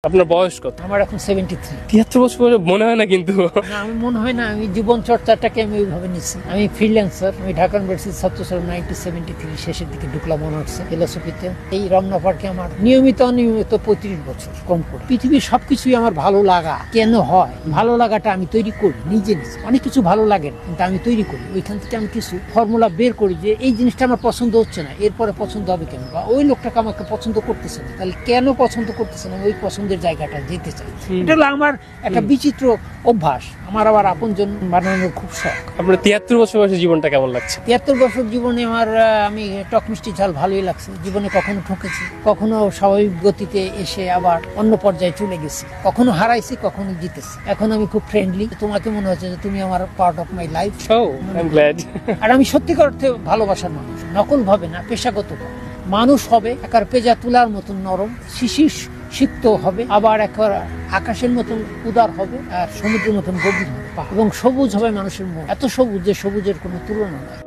আপনার বয়স কত? আমার এখন 73। 73 বছর বয়সে মনে হয় না কিন্তু। না, আমি মনে হয় না। আমি জীবন চর্চাটাকে আমি ওইভাবে নিচ্ছি। আমি ফ্রিল্যান্সার। আমি ঢাকা ইউনিভার্সিটির ছাত্র ছিলাম 1973 শেষের দিকে ঢুকলাম অনার্সে ফিলোসফিতে। এই রমনা পার্কে আমার নিয়মিত অনিয়মিত 35 বছর কম করে। পৃথিবীর সবকিছুই আমার ভালো লাগা কেন হয়, ভালো লাগাটা আমি তৈরি করি নিজে। অনেক কিছু ভালো লাগে না, কিন্তু আমি তৈরি করি। ওইখান থেকে আমি কিছু ফর্মুলা বের করি যে এই জিনিসটা আমার পছন্দ হচ্ছে না, এরপরে পছন্দ হবে কেন, বা ওই লোকটাকে আমাকে পছন্দ করতেছে না, তাহলে কেন পছন্দ করতেছে না, ওই পছন্দের জায়গাটা যেতে চাই। এটা হলো আমার একটা বিচিত্র অভ্যাস। আমার আবার আপনজন বানানোর খুব শখ। আপনার 73 বছর বয়সে জীবনটা কেমন লাগছে? 73 বছর জীবনে আমার আমি টক মিষ্টি ঝাল ভালোই লাগছে। জীবনে কখনো ঠকেছি, কখনো স্বাভাবিক গতিতে এসে আবার অন্য পর্যায়ে চলে গেছি, কখনো হারাইছি, কখনো জিতেছি। এখন আমি খুব ফ্রেন্ডলি। তোমাকে মনে হচ্ছে যে তুমি আমার part of my life. I am glad. আর আমি সত্যিকার অর্থে ভালোবাসার মানুষ, নকল ভাবে না, পেশাগত ভাবে। মানুষ হবে একার পেজা তুলার মতন নরম, শিশির সিক্ত হবে, আবার একবার আকাশের মতন উদার হবে, আর সমুদ্রের মতন গভীর হবে, এবং সবুজ হবে মানুষের মন, এত সবুজ যে সবুজের কোনো তুলনা নয়।